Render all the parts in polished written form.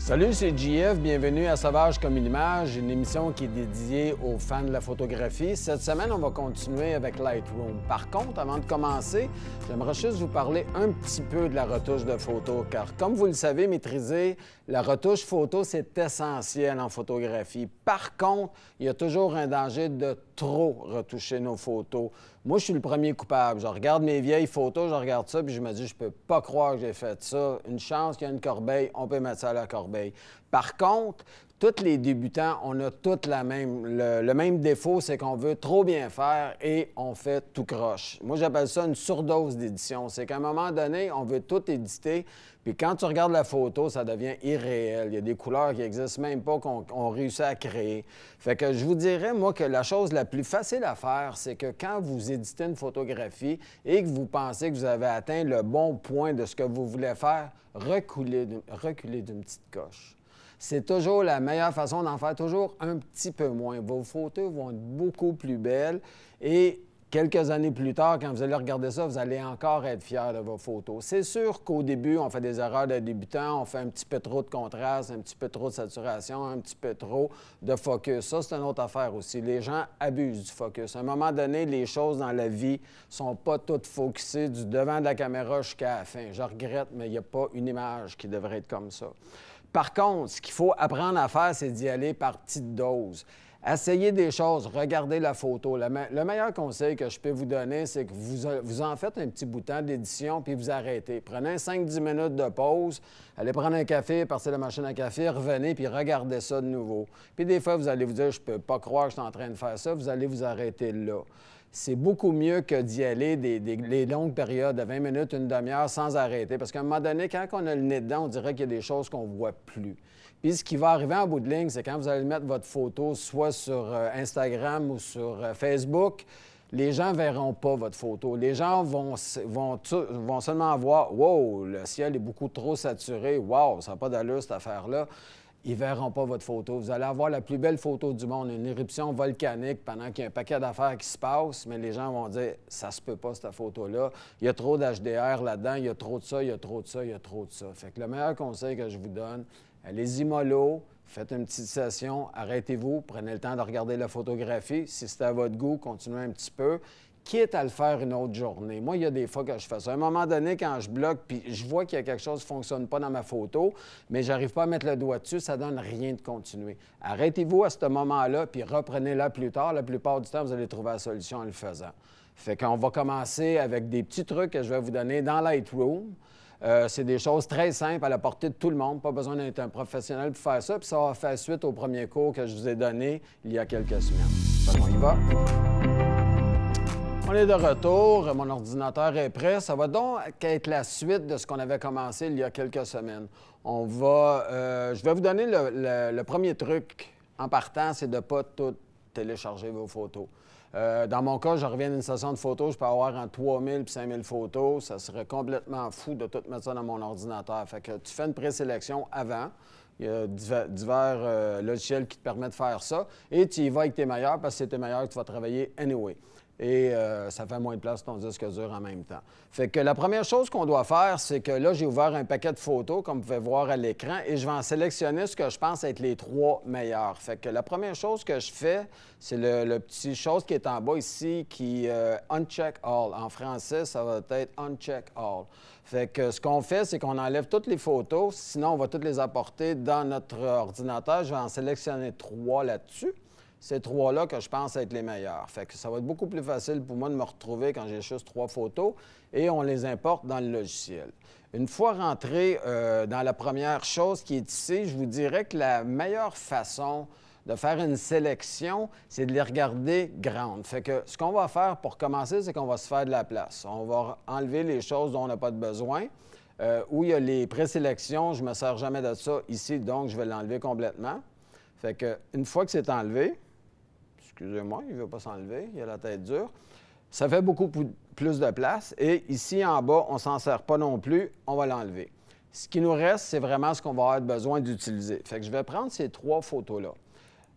Salut, c'est JF. Bienvenue à Sauvage comme une image, une émission qui est dédiée aux fans de la photographie. Cette semaine, on va continuer avec Lightroom. Par contre, avant de commencer, j'aimerais juste vous parler un petit peu de la retouche de photo, car comme vous le savez, maîtriser la retouche photo, c'est essentiel en photographie. Par contre, il y a toujours un danger de trop retoucher nos photos. Moi, je suis le premier coupable. Je regarde mes vieilles photos, je regarde ça, puis je me dis, je peux pas croire que j'ai fait ça. Une chance qu'il y a une corbeille, on peut mettre ça à la corbeille. Par contre, tous les débutants, on a tous le même défaut, c'est qu'on veut trop bien faire et on fait tout croche. Moi, j'appelle ça une surdose d'édition. C'est qu'à un moment donné, on veut tout éditer, puis quand tu regardes la photo, ça devient irréel. Il y a des couleurs qui n'existent même pas qu'on réussit à créer. Fait que je vous dirais, moi, que la chose la plus facile à faire, c'est que quand vous éditez une photographie et que vous pensez que vous avez atteint le bon point de ce que vous voulez faire, reculez d'une petite coche. C'est toujours la meilleure façon d'en faire toujours un petit peu moins. Vos photos vont être beaucoup plus belles et quelques années plus tard, quand vous allez regarder ça, vous allez encore être fiers de vos photos. C'est sûr qu'au début, on fait des erreurs de débutants, on fait un petit peu trop de contraste, un petit peu trop de saturation, un petit peu trop de focus. Ça, c'est une autre affaire aussi. Les gens abusent du focus. À un moment donné, les choses dans la vie sont pas toutes focusées du devant de la caméra jusqu'à la fin. Je regrette, mais il n'y a pas une image qui devrait être comme ça. Par contre, ce qu'il faut apprendre à faire, c'est d'y aller par petites doses. Essayez des choses, regardez la photo. Le meilleur conseil que je peux vous donner, c'est que vous en faites un petit bout de temps d'édition, puis vous arrêtez. Prenez 5-10 minutes de pause, allez prendre un café, partez la machine à café, revenez, puis regardez ça de nouveau. Puis des fois, vous allez vous dire, je peux pas croire que je suis en train de faire ça, vous allez vous arrêter là. C'est beaucoup mieux que d'y aller des longues périodes de 20 minutes, une demi-heure sans arrêter. Parce qu'à un moment donné, quand on a le nez dedans, on dirait qu'il y a des choses qu'on ne voit plus. Puis ce qui va arriver en bout de ligne, c'est quand vous allez mettre votre photo soit sur Instagram ou sur Facebook, les gens ne verront pas votre photo. Les gens vont seulement voir « Wow, le ciel est beaucoup trop saturé. Wow, ça n'a pas d'allure cette affaire-là. » Ils ne verront pas votre photo. Vous allez avoir la plus belle photo du monde, une éruption volcanique pendant qu'il y a un paquet d'affaires qui se passent, mais les gens vont dire « ça se peut pas, cette photo-là. Il y a trop d'HDR là-dedans, il y a trop de ça, il y a trop de ça, il y a trop de ça. » Fait que le meilleur conseil que je vous donne, allez-y mollo, faites une petite session, arrêtez-vous, prenez le temps de regarder la photographie. Si c'est à votre goût, continuez un petit peu, quitte à le faire une autre journée. Moi, il y a des fois que je fais ça. À un moment donné, quand je bloque, puis je vois qu'il y a quelque chose qui ne fonctionne pas dans ma photo, mais je n'arrive pas à mettre le doigt dessus, ça ne donne rien de continuer. Arrêtez-vous à ce moment-là, puis reprenez-la plus tard. La plupart du temps, vous allez trouver la solution en le faisant. Fait qu'on va commencer avec des petits trucs que je vais vous donner dans Lightroom. C'est des choses très simples à la portée de tout le monde. Pas besoin d'être un professionnel pour faire ça. Puis ça va faire suite au premier cours que je vous ai donné il y a quelques semaines. Fait qu'on y va. On est de retour. Mon ordinateur est prêt. Ça va donc être la suite de ce qu'on avait commencé il y a quelques semaines. Je vais vous donner le premier truc en partant, c'est de ne pas tout télécharger vos photos. Dans mon cas, je reviens d'une session de photos, je peux avoir entre 3000 et 5000 photos. Ça serait complètement fou de tout mettre ça dans mon ordinateur. Fait que tu fais une présélection avant. Il y a divers logiciels qui te permettent de faire ça. Et tu y vas avec tes meilleurs parce que c'est tes meilleurs que tu vas travailler anyway. Et ça fait moins de place sur ton disque dur en même temps. Fait que la première chose qu'on doit faire, c'est que là, j'ai ouvert un paquet de photos, comme vous pouvez voir à l'écran, et je vais en sélectionner ce que je pense être les 3 meilleurs. Fait que la première chose que je fais, c'est le petit chose qui est en bas ici, qui Uncheck All. En français, ça va être Uncheck All. Fait que ce qu'on fait, c'est qu'on enlève toutes les photos, sinon on va toutes les apporter dans notre ordinateur. Je vais en sélectionner 3 là-dessus. Ces 3-là que je pense être les meilleurs. Fait que ça va être beaucoup plus facile pour moi de me retrouver quand j'ai juste 3 photos et on les importe dans le logiciel. Une fois rentré dans la première chose qui est ici, je vous dirais que la meilleure façon de faire une sélection, c'est de les regarder grandes. Fait que ce qu'on va faire pour commencer, c'est qu'on va se faire de la place. On va enlever les choses dont on n'a pas de besoin. Où il y a les présélections, je ne me sers jamais de ça ici, donc je vais l'enlever complètement. Fait que une fois que c'est enlevé, excusez-moi, il ne veut pas s'enlever, il a la tête dure. Ça fait beaucoup plus de place. Et ici, en bas, on ne s'en sert pas non plus, on va l'enlever. Ce qui nous reste, c'est vraiment ce qu'on va avoir besoin d'utiliser. Fait que je vais prendre ces 3 photos-là.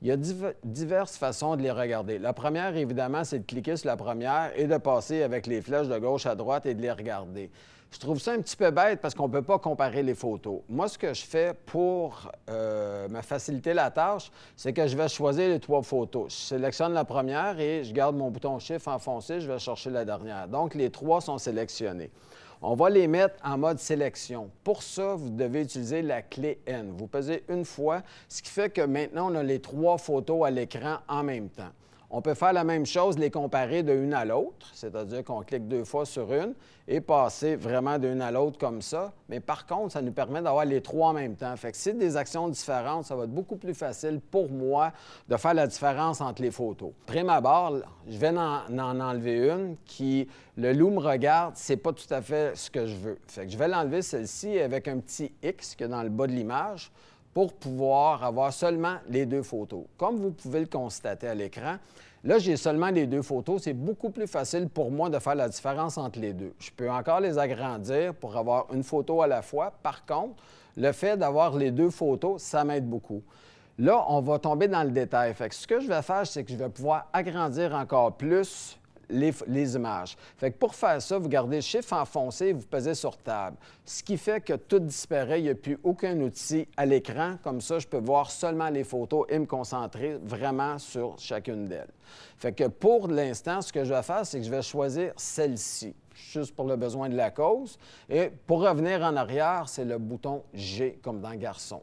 Il y a diverses façons de les regarder. La première, évidemment, c'est de cliquer sur la première et de passer avec les flèches de gauche à droite et de les regarder. Je trouve ça un petit peu bête parce qu'on ne peut pas comparer les photos. Moi, ce que je fais pour me faciliter la tâche, c'est que je vais choisir les 3 photos. Je sélectionne la première et je garde mon bouton chiffre enfoncé, je vais chercher la dernière. Donc, les 3 sont sélectionnés. On va les mettre en mode sélection. Pour ça, vous devez utiliser la clé N. Vous pesez une fois, ce qui fait que maintenant, on a les 3 photos à l'écran en même temps. On peut faire la même chose, les comparer de une à l'autre, c'est-à-dire qu'on clique 2 fois sur une et passer vraiment d'une à l'autre comme ça. Mais par contre, ça nous permet d'avoir les 3 en même temps. Fait que si c'est des actions différentes, ça va être beaucoup plus facile pour moi de faire la différence entre les photos. Prime abord, je vais en enlever une qui, le loup me regarde, c'est pas tout à fait ce que je veux. Fait que je vais l'enlever celle-ci avec un petit X qui est dans le bas de l'image, pour pouvoir avoir seulement les 2 photos. Comme vous pouvez le constater à l'écran, là, j'ai seulement les 2 photos. C'est beaucoup plus facile pour moi de faire la différence entre les deux. Je peux encore les agrandir pour avoir une photo à la fois. Par contre, le fait d'avoir les 2 photos, ça m'aide beaucoup. Là, on va tomber dans le détail. Fait que ce que je vais faire, c'est que je vais pouvoir agrandir encore plus les images. Fait que pour faire ça, vous gardez le chiffre enfoncé et vous pesez sur table. Ce qui fait que tout disparaît, il n'y a plus aucun outil à l'écran. Comme ça, je peux voir seulement les photos et me concentrer vraiment sur chacune d'elles. Fait que pour l'instant, ce que je vais faire, c'est que je vais choisir celle-ci, juste pour le besoin de la cause. Et pour revenir en arrière, c'est le bouton G, comme dans Garçon,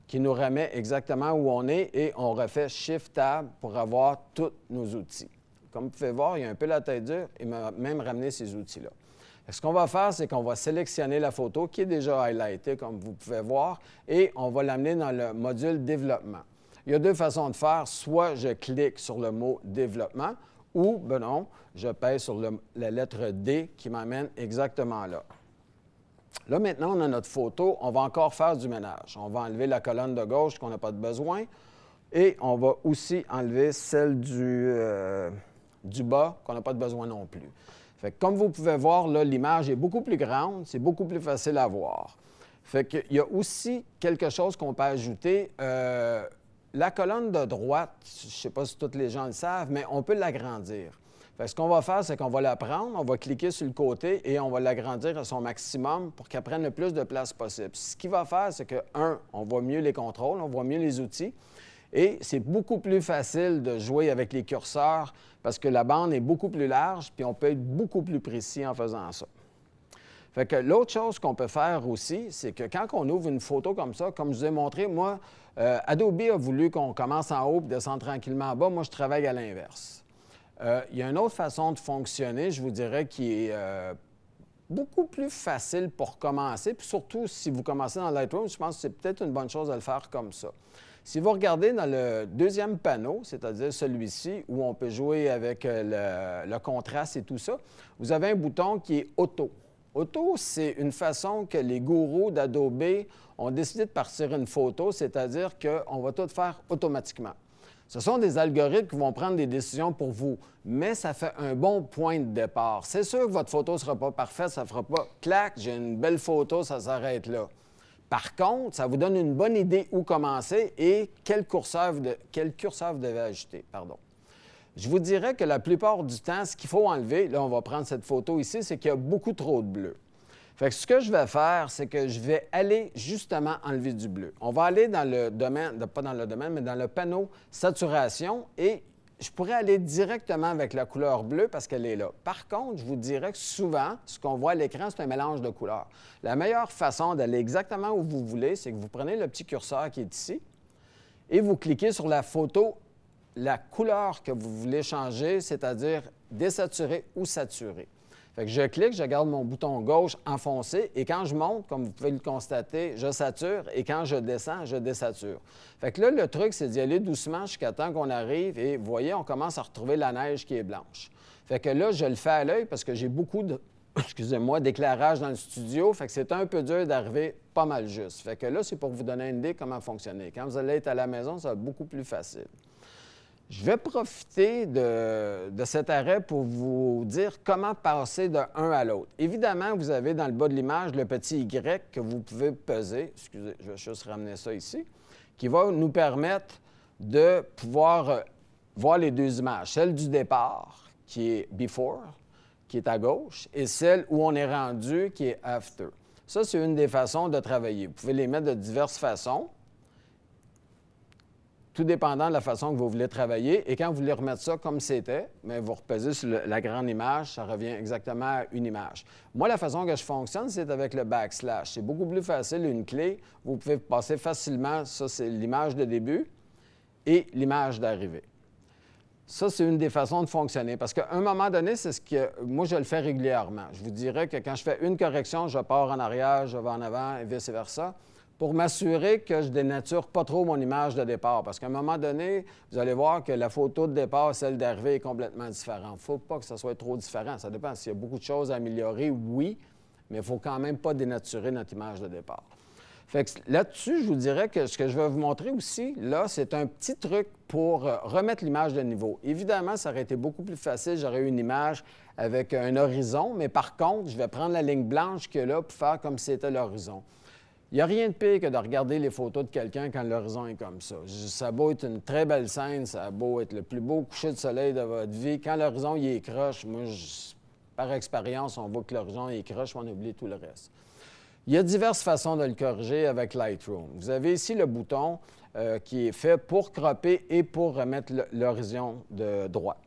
qui nous remet exactement où on est et on refait Shift-Tab pour avoir tous nos outils. Comme vous pouvez voir, il y a un peu la tête dure et m'a même ramené ces outils-là. Ce qu'on va faire, c'est qu'on va sélectionner la photo qui est déjà highlightée, comme vous pouvez voir, et on va l'amener dans le module Développement. Il y a 2 façons de faire. Soit je clique sur le mot Développement ou, ben non, je pèse sur la lettre D qui m'amène exactement là. Là, maintenant, on a notre photo. On va encore faire du ménage. On va enlever la colonne de gauche qu'on n'a pas de besoin et on va aussi enlever celle du bas, qu'on n'a pas de besoin non plus. Fait que comme vous pouvez voir, là, l'image est beaucoup plus grande, c'est beaucoup plus facile à voir. Fait qu'il y a aussi quelque chose qu'on peut ajouter. La colonne de droite, je ne sais pas si tous les gens le savent, mais on peut l'agrandir. Fait que ce qu'on va faire, c'est qu'on va la prendre, on va cliquer sur le côté et on va l'agrandir à son maximum pour qu'elle prenne le plus de place possible. Ce qu'il va faire, c'est que, on voit mieux les contrôles, on voit mieux les outils. Et c'est beaucoup plus facile de jouer avec les curseurs parce que la bande est beaucoup plus large puis on peut être beaucoup plus précis en faisant ça. Fait que l'autre chose qu'on peut faire aussi, c'est que quand on ouvre une photo comme ça, comme je vous ai montré, moi, Adobe a voulu qu'on commence en haut et descende tranquillement en bas. Moi, je travaille à l'inverse. Il y a une autre façon de fonctionner, je vous dirais, qui est beaucoup plus facile pour commencer. Puis surtout, si vous commencez dans Lightroom, je pense que c'est peut-être une bonne chose de le faire comme ça. Si vous regardez dans le deuxième panneau, c'est-à-dire celui-ci, où on peut jouer avec le contraste et tout ça, vous avez un bouton qui est Auto. Auto, c'est une façon que les gourous d'Adobe ont décidé de partir une photo, c'est-à-dire qu'on va tout faire automatiquement. Ce sont des algorithmes qui vont prendre des décisions pour vous, mais ça fait un bon point de départ. C'est sûr que votre photo ne sera pas parfaite, ça ne fera pas « clac, j'ai une belle photo, ça s'arrête là ». Par contre, ça vous donne une bonne idée où commencer et quel curseur vous devez ajouter. Je vous dirais que la plupart du temps, ce qu'il faut enlever, là on va prendre cette photo ici, c'est qu'il y a beaucoup trop de bleu. Fait que ce que je vais faire, c'est que je vais aller justement enlever du bleu. On va aller dans le domaine, pas dans le domaine, mais dans le panneau saturation et je pourrais aller directement avec la couleur bleue parce qu'elle est là. Par contre, je vous dirais que souvent, ce qu'on voit à l'écran, c'est un mélange de couleurs. La meilleure façon d'aller exactement où vous voulez, c'est que vous prenez le petit curseur qui est ici et vous cliquez sur la photo, la couleur que vous voulez changer, c'est-à-dire désaturer ou saturer. Fait que je clique, je garde mon bouton gauche enfoncé et quand je monte, comme vous pouvez le constater, je sature et quand je descends, je désature. Fait que là, le truc, c'est d'y aller doucement jusqu'à temps qu'on arrive et vous voyez, on commence à retrouver la neige qui est blanche. Fait que là, je le fais à l'œil parce que j'ai beaucoup de, excusez-moi, d'éclairage dans le studio, fait que c'est un peu dur d'arriver pas mal juste. Fait que là, c'est pour vous donner une idée comment fonctionner. Quand vous allez être à la maison, ça va être beaucoup plus facile. Je vais profiter de cet arrêt pour vous dire comment passer de un à l'autre. Évidemment, vous avez dans le bas de l'image le petit Y que vous pouvez peser. Excusez, je vais juste ramener ça ici, qui va nous permettre de pouvoir voir les 2 images. Celle du départ, qui est Before, qui est à gauche, et celle où on est rendu, qui est after. Ça, c'est une des façons de travailler. Vous pouvez les mettre de diverses façons, tout dépendant de la façon que vous voulez travailler. Et quand vous voulez remettre ça comme c'était, bien, vous repesez sur la grande image, ça revient exactement à une image. Moi, la façon que je fonctionne, c'est avec le backslash. C'est beaucoup plus facile, une clé. Vous pouvez passer facilement, ça, c'est l'image de début et l'image d'arrivée. Ça, c'est une des façons de fonctionner. Parce qu'à un moment donné, c'est ce que moi, je le fais régulièrement. Je vous dirais que quand je fais une correction, je pars en arrière, je vais en avant et vice-versa, pour m'assurer que je dénature pas trop mon image de départ. Parce qu'à un moment donné, vous allez voir que la photo de départ, celle d'arrivée, est complètement différente. Il ne faut pas que ça soit trop différent. Ça dépend. S'il y a beaucoup de choses à améliorer, oui, mais il ne faut quand même pas dénaturer notre image de départ. Fait que là-dessus, je vous dirais que ce que je vais vous montrer aussi, là, c'est un petit truc pour remettre l'image de niveau. Évidemment, ça aurait été beaucoup plus facile. J'aurais eu une image avec un horizon, mais par contre, je vais prendre la ligne blanche qu'il y a là pour faire comme si c'était l'horizon. Il n'y a rien de pire que de regarder les photos de quelqu'un quand l'horizon est comme ça. Ça a beau être une très belle scène, ça a beau être le plus beau coucher de soleil de votre vie. Quand l'horizon il est croche, moi, par expérience, on voit que l'horizon est croche, on oublie tout le reste. Il y a diverses façons de le corriger avec Lightroom. Vous avez ici le bouton qui est fait pour cropper et pour remettre l'horizon de droit.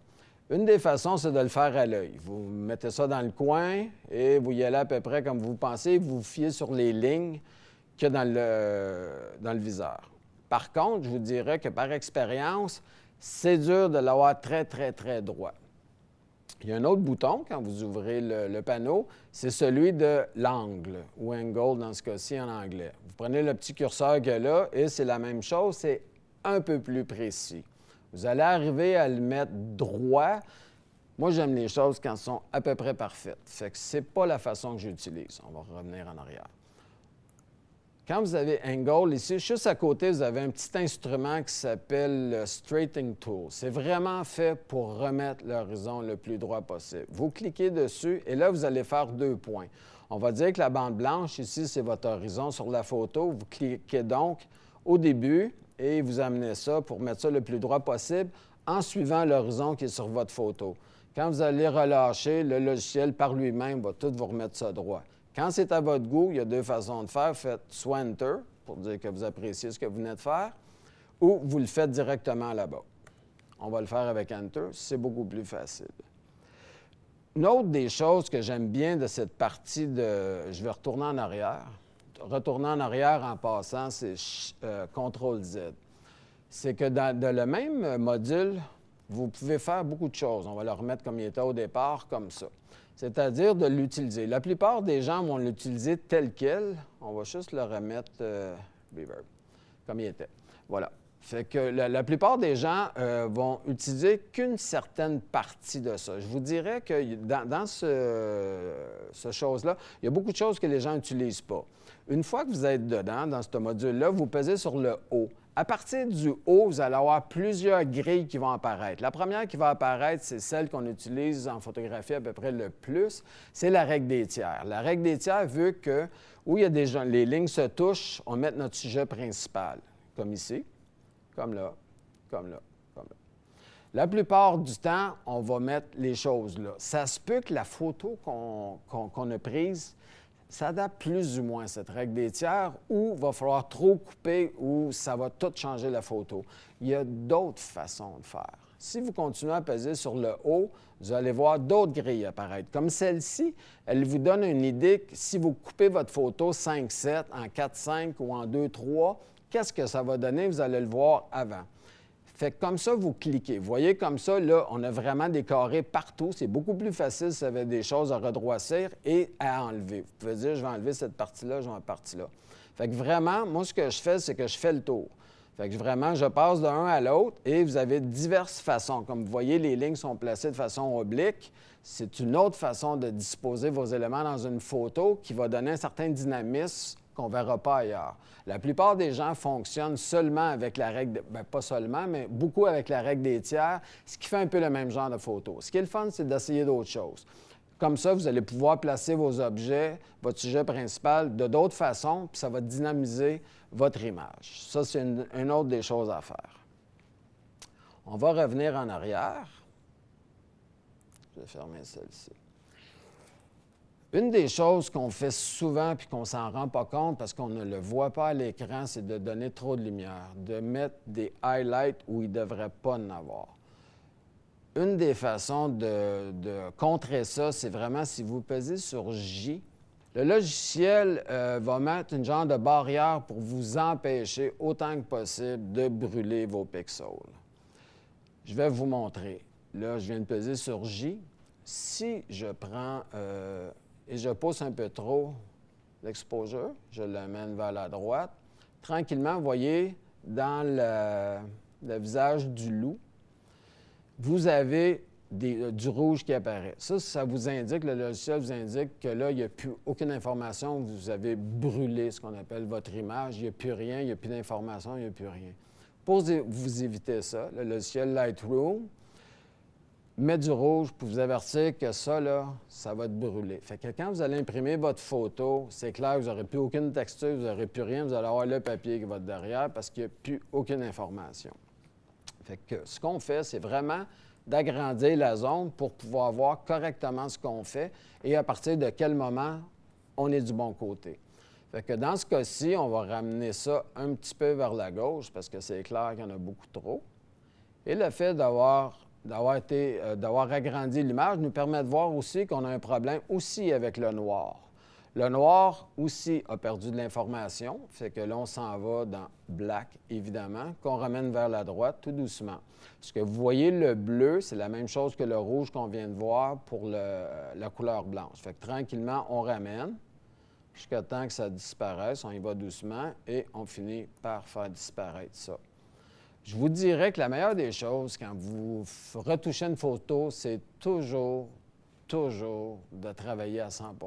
Une des façons, c'est de le faire à l'œil. Vous mettez ça dans le coin et vous y allez à peu près comme vous pensez. Vous vous fiez sur les lignes qu'il y a dans le viseur. Par contre, je vous dirais que par expérience, c'est dur de l'avoir très, très, très droit. Il y a un autre bouton, quand vous ouvrez le panneau, c'est celui de l'angle, ou angle dans ce cas-ci en anglais. Vous prenez le petit curseur qu'il y a là et c'est la même chose, c'est un peu plus précis. Vous allez arriver à le mettre droit. Moi, j'aime les choses quand elles sont à peu près parfaites. Fait que c'est pas la façon que j'utilise. On va revenir en arrière. Quand vous avez Angle, ici, juste à côté, vous avez un petit instrument qui s'appelle le Straightening Tool. C'est vraiment fait pour remettre l'horizon le plus droit possible. Vous cliquez dessus et là, vous allez faire 2 points. On va dire que la bande blanche, ici, c'est votre horizon sur la photo. Vous cliquez donc au début et vous amenez ça pour mettre ça le plus droit possible en suivant l'horizon qui est sur votre photo. Quand vous allez relâcher, le logiciel par lui-même va tout vous remettre ça droit. Quand c'est à votre goût, il y a 2 façons de faire. Faites soit Enter, pour dire que vous appréciez ce que vous venez de faire, ou vous le faites directement là-bas. On va le faire avec Enter, c'est beaucoup plus facile. Une autre des choses que j'aime bien de cette partie de... Je vais retourner en arrière. Retourner en arrière en passant, c'est CTRL-Z. C'est que dans le même module, vous pouvez faire beaucoup de choses. On va le remettre comme il était au départ, comme ça. C'est-à-dire de l'utiliser. La plupart des gens vont l'utiliser tel quel. On va juste le remettre reverb, comme il était. Voilà. Fait que la plupart des gens vont utiliser qu'une certaine partie de ça. Je vous dirais que dans ce chose-là, il y a beaucoup de choses que les gens n'utilisent pas. Une fois que vous êtes dedans, dans ce module-là, vous pesez sur le haut. À partir du haut, vous allez avoir plusieurs grilles qui vont apparaître. La première qui va apparaître, c'est celle qu'on utilise en photographie à peu près le plus, c'est la règle des tiers. La règle des tiers veut que, où il y a les lignes se touchent, on met notre sujet principal, comme ici, comme là, comme là, comme là. La plupart du temps, on va mettre les choses là. Ça se peut que la photo qu'on a prise s'adapte plus ou moins à cette règle des tiers ou va falloir trop couper ou ça va tout changer la photo. Il y a d'autres façons de faire. Si vous continuez à peser sur le haut, vous allez voir d'autres grilles apparaître. Comme celle-ci, elle vous donne une idée que si vous coupez votre photo 5-7 en 4-5 ou en 2-3, qu'est-ce que ça va donner? Vous allez le voir avant. Fait que comme ça, vous cliquez. Vous voyez, comme ça, là, on a vraiment des carrés partout. C'est beaucoup plus facile si vous avez des choses à redroissir et à enlever. Vous pouvez dire, je vais enlever cette partie-là, je vais enlever cette partie-là. Fait que vraiment, moi, ce que je fais, c'est que je fais le tour. Fait que vraiment, je passe d'un à l'autre et vous avez diverses façons. Comme vous voyez, les lignes sont placées de façon oblique. C'est une autre façon de disposer vos éléments dans une photo qui va donner un certain dynamisme qu'on ne verra pas ailleurs. La plupart des gens fonctionnent seulement avec la règle, bien pas seulement, mais beaucoup avec la règle des tiers, ce qui fait un peu le même genre de photo. Ce qui est le fun, c'est d'essayer d'autres choses. Comme ça, vous allez pouvoir placer vos objets, votre sujet principal, de d'autres façons, puis ça va dynamiser votre image. Ça, c'est une autre des choses à faire. On va revenir en arrière. Je vais fermer celle-ci. Une des choses qu'on fait souvent puis qu'on ne s'en rend pas compte parce qu'on ne le voit pas à l'écran, c'est de donner trop de lumière, de mettre des highlights où il ne devrait pas en avoir. Une des façons de contrer ça, c'est vraiment si vous pesez sur J, le logiciel va mettre une genre de barrière pour vous empêcher autant que possible de brûler vos pixels. Je vais vous montrer. Là, je viens de peser sur J. Si je prends et je pousse un peu trop l'exposure, je l'amène vers la droite, tranquillement, vous voyez, dans le visage du loup, vous avez du rouge qui apparaît. Ça vous indique, le logiciel vous indique que là, il n'y a plus aucune information, vous avez brûlé ce qu'on appelle votre image, il n'y a plus rien, il n'y a plus d'information, il n'y a plus rien. Pour vous éviter ça, le logiciel Lightroom met du rouge pour vous avertir que ça, là, ça va être brûlé. Fait que quand vous allez imprimer votre photo, c'est clair que vous n'aurez plus aucune texture, vous n'aurez plus rien, vous allez avoir le papier qui va être derrière parce qu'il n'y a plus aucune information. Fait que ce qu'on fait, c'est vraiment d'agrandir la zone pour pouvoir voir correctement ce qu'on fait et à partir de quel moment on est du bon côté. Fait que dans ce cas-ci, on va ramener ça un petit peu vers la gauche parce que c'est clair qu'il y en a beaucoup trop. Et le fait d'avoir agrandi l'image nous permet de voir aussi qu'on a un problème aussi avec le noir. Le noir aussi a perdu de l'information, fait que là, on s'en va dans Black, évidemment, qu'on ramène vers la droite tout doucement. Ce que vous voyez, le bleu, c'est la même chose que le rouge qu'on vient de voir pour la couleur blanche. Fait que tranquillement, on ramène jusqu'à temps que ça disparaisse. On y va doucement et on finit par faire disparaître ça. Je vous dirais que la meilleure des choses, quand vous retouchez une photo, c'est toujours de travailler à 100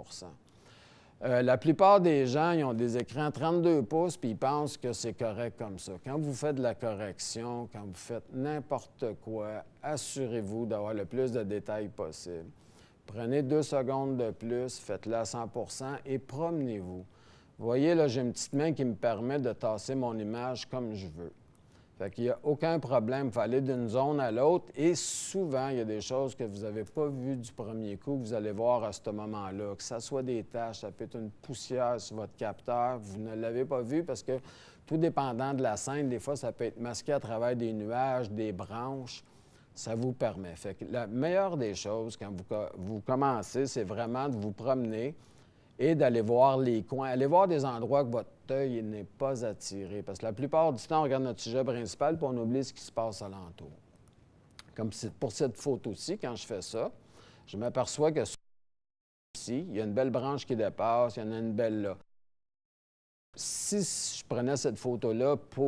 la plupart des gens, ils ont des écrans 32 pouces puis ils pensent que c'est correct comme ça. Quand vous faites de la correction, quand vous faites n'importe quoi, assurez-vous d'avoir le plus de détails possible. Prenez 2 secondes de plus, faites-le à 100 et promenez-vous. Vous voyez, là, j'ai une petite main qui me permet de tasser mon image comme je veux. Fait qu'il n'y a aucun problème. Il faut aller d'une zone à l'autre. Et souvent, il y a des choses que vous n'avez pas vues du premier coup, que vous allez voir à ce moment-là. Que ça soit des taches, ça peut être une poussière sur votre capteur. Vous ne l'avez pas vu parce que, tout dépendant de la scène, des fois, ça peut être masqué à travers des nuages, des branches. Ça vous permet. Fait que la meilleure des choses, quand vous commencez, c'est vraiment de vous promener et d'aller voir les coins, aller voir des endroits que votre œil n'est pas attiré. Parce que la plupart du temps, on regarde notre sujet principal puis on oublie ce qui se passe alentour. Comme pour cette photo-ci, quand je fais ça, je m'aperçois que ici, il y a une belle branche qui dépasse, il y en a une belle là. Si je prenais cette photo-là pour